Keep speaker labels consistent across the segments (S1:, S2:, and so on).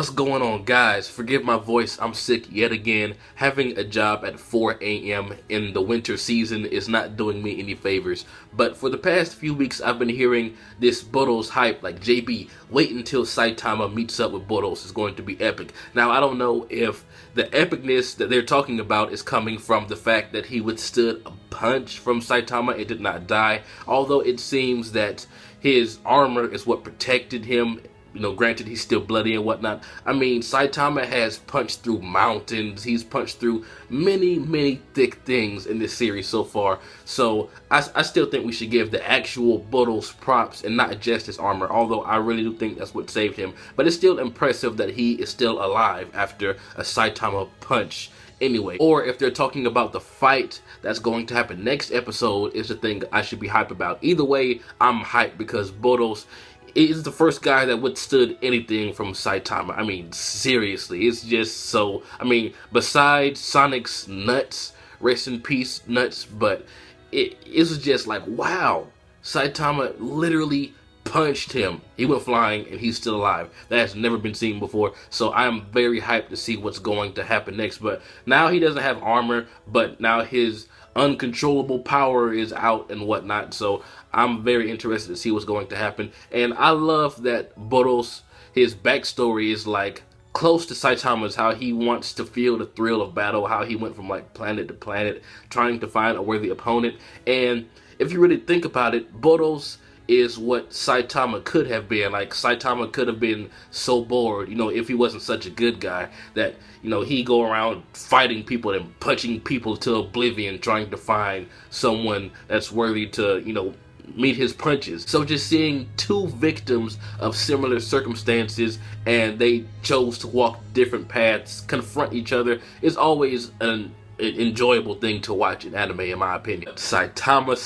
S1: What's going on, guys? Forgive my voice, I'm sick yet again. Having a job at 4 a.m. in the winter season is not doing me any favors. But for the past few weeks, I've been hearing this Boros hype, like, JB, wait until Saitama meets up with Boros. It's going to be epic. Now, I don't know if the epicness that they're talking about is coming from the fact that he withstood a punch from Saitama and did not die. Although it seems that his armor is what protected him. You know, granted, he's still bloody and whatnot. I mean, Saitama has punched through mountains. He's punched through many thick things in this series so far. So, I still think we should give the actual Boros props and not just his armor. Although, I really do think that's what saved him. But it's still impressive that he is still alive after a Saitama punch anyway. Or if they're talking about the fight that's going to happen next episode is the thing I should be hyped about. Either way, I'm hyped because Boros is the first guy that withstood anything from Saitama. I mean, seriously, it's just so, I mean, besides Sonic's nuts, rest in peace nuts, but it was just like, wow, Saitama literally punched him. He went flying and he's still alive. That has never been seen before, so I am very hyped to see what's going to happen next. But now he doesn't have armor, but now his uncontrollable power is out and whatnot, so I'm very interested to see what's going to happen. And I love that Boros, his backstory is like close to Saitama's, how he wants to feel the thrill of battle, how he went from like planet to planet trying to find a worthy opponent. And if you really think about it, Boros is what Saitama could have been. Like, Saitama could have been so bored, you know, if he wasn't such a good guy, that, you know, he go around fighting people and punching people to oblivion, trying to find someone that's worthy to, you know, meet his punches. So just seeing two victims of similar circumstances and they chose to walk different paths, confront each other, is always an enjoyable thing to watch in anime, in my opinion. Saitama.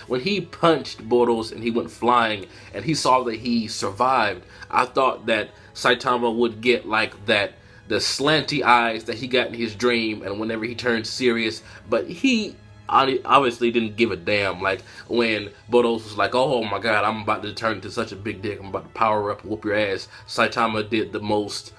S1: When he punched Boros and he went flying and he saw that he survived, I thought that Saitama would get like that, the slanty eyes that he got in his dream and whenever he turned serious, but he obviously didn't give a damn. Like when Boros was like, oh my god, I'm about to turn into such a big dick, I'm about to power up and whoop your ass, Saitama did the most,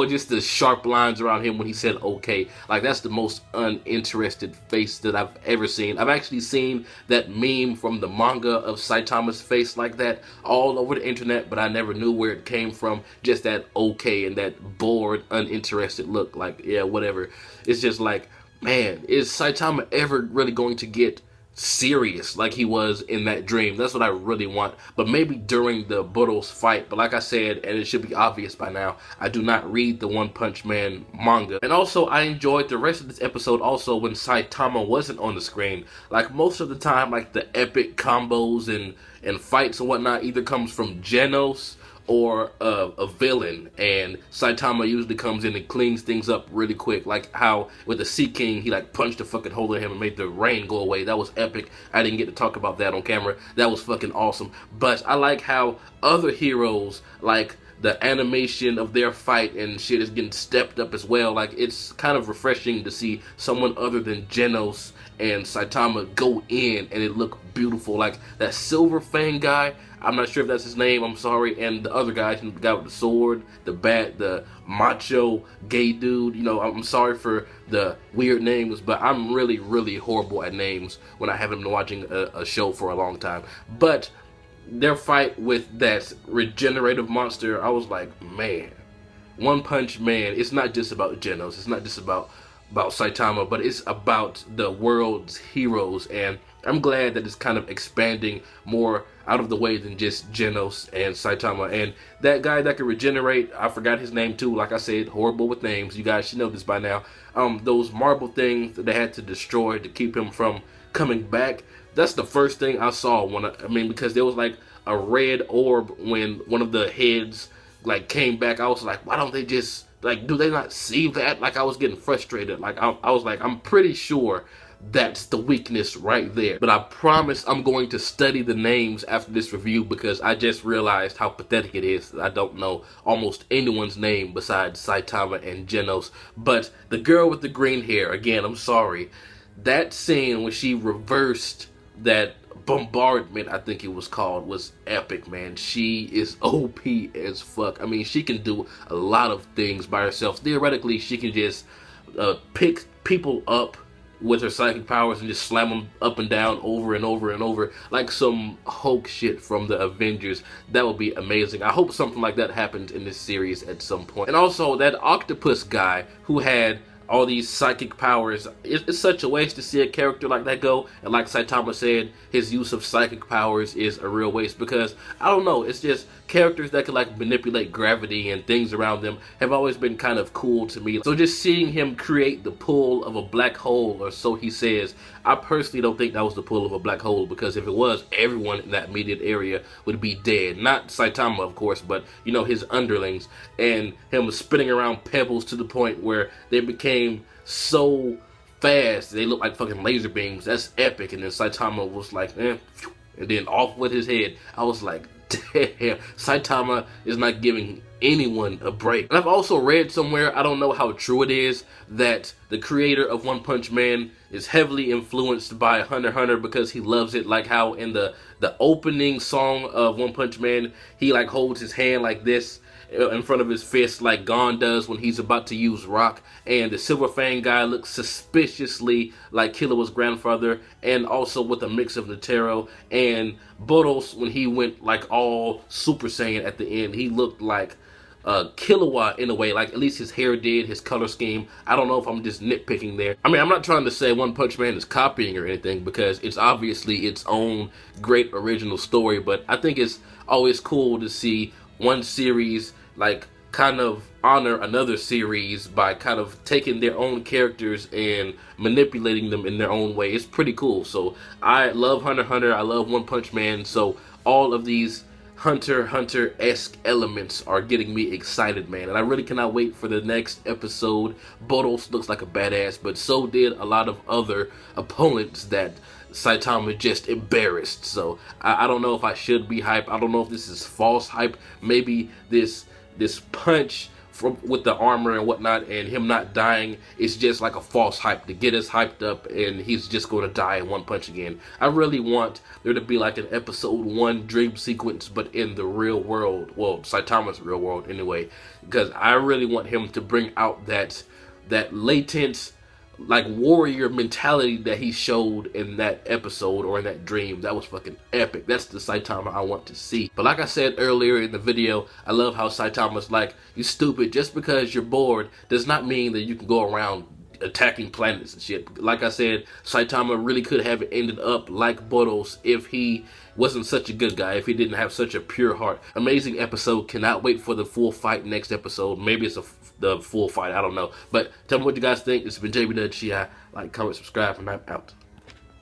S1: just the sharp lines around him when he said okay. Like, that's the most uninterested face that I've ever seen. I've actually seen that meme from the manga of Saitama's face like that all over the internet, but I never knew where it came from. Just that okay and that bored, uninterested look. Like, yeah, whatever. It's just like, man, is Saitama ever really going to get serious like he was in that dream? That's what I really want. But maybe during the Boros fight. But like I said, and it should be obvious by now, I do not read the One Punch Man manga. And also, I enjoyed the rest of this episode also when Saitama wasn't on the screen. Like, most of the time, like, the epic combos and fights and whatnot either comes from Genos or a villain, and Saitama usually comes in and cleans things up really quick, like how with the Sea King he like punched a fucking hole in him and made the rain go away. That was epic. I didn't get to talk about that on camera. That was fucking awesome. But I like how other heroes, like the animation of their fight and shit is getting stepped up as well. Like, it's kind of refreshing to see someone other than Genos and Saitama go in and it looked beautiful. Like that Silver Fang guy, I'm not sure if that's his name, I'm sorry, and the other guy, the guy with the sword, the bat, the macho gay dude, you know, I'm sorry for the weird names, but I'm really horrible at names when I haven't been watching a show for a long time. But their fight with that regenerative monster, I was like, man, One Punch Man, it's not just about Genos, it's not just about Saitama, but it's about the world's heroes, and I'm glad that it's kind of expanding more out of the way than just Genos and Saitama. And that guy that can regenerate, I forgot his name too, like I said, horrible with names, you guys should know this by now. Those marble things that they had to destroy to keep him from coming back, that's the first thing I saw when I mean, because there was like a red orb when one of the heads like came back. I was like, why don't they just, like, do they not see that? Like, I was getting frustrated. Like, I was like, I'm pretty sure that's the weakness right there. But I promise I'm going to study the names after this review, because I just realized how pathetic it is that I don't know almost anyone's name besides Saitama and Genos. But the girl with the green hair, again, I'm sorry, that scene when she reversed that Bombardment, I think it was called, was epic, man. She is OP as fuck. I mean, she can do a lot of things by herself. Theoretically, she can just pick people up with her psychic powers and just slam them up and down over and over and over like some Hulk shit from the Avengers. That would be amazing. I hope something like that happens in this series at some point. And also, that octopus guy who had all these psychic powers, it's such a waste to see a character like that go. And like Saitama said, his use of psychic powers is a real waste, because I don't know, it's just characters that can like manipulate gravity and things around them have always been kind of cool to me. So just seeing him create the pull of a black hole, or so he says, I personally don't think that was the pull of a black hole, because if it was, everyone in that immediate area would be dead. Not Saitama, of course, but you know, his underlings, and him spinning around pebbles to the point where they became so fast they look like fucking laser beams. That's epic. And then Saitama was like, and then off with his head. I was like, damn, Saitama is not giving anyone a break. And I've also read somewhere, I don't know how true it is, that the creator of One Punch Man is heavily influenced by Hunter x Hunter, because he loves it. Like how in the opening song of One Punch Man, he like holds his hand like this in front of his fist, like Gon does when he's about to use rock. And the Silver Fang guy looks suspiciously like Killua's grandfather, and also with a mix of Netero. And Boros, when he went like all Super Saiyan at the end, he looked like Killua in a way, like at least his hair did, his color scheme. I don't know if I'm just nitpicking there. I mean, I'm not trying to say One Punch Man is copying or anything, because it's obviously its own great original story, but I think it's always cool to see one series like kind of honor another series by kind of taking their own characters and manipulating them in their own way. It's pretty cool. So I love Hunter x Hunter, I love One Punch Man, so all of these Hunter x Hunter-esque elements are getting me excited, man. And I really cannot wait for the next episode. Boros looks like a badass, but so did a lot of other opponents that Saitama just embarrassed. So I don't know if I should be hyped. I don't know if this is false hype. Maybe this punch with the armor and whatnot and him not dying is just like a false hype to get us hyped up, and he's just going to die in one punch again. I really want there to be like an episode 1 dream sequence, but in the real world. Well, Saitama's real world anyway, because I really want him to bring out that latent like warrior mentality that he showed in that episode or in that dream. That was fucking epic. That's the Saitama I want to see. But like I said earlier in the video, I love how Saitama's like, you stupid, just because you're bored does not mean that you can go around attacking planets and shit. Like I said, Saitama really could have ended up like Boros if he wasn't such a good guy, if he didn't have such a pure heart. Amazing episode. Cannot wait for the full fight next episode. Maybe it's the full fight, I don't know. But tell me what you guys think. It's been jbDAuchiha. Like, comment, subscribe, and I'm out.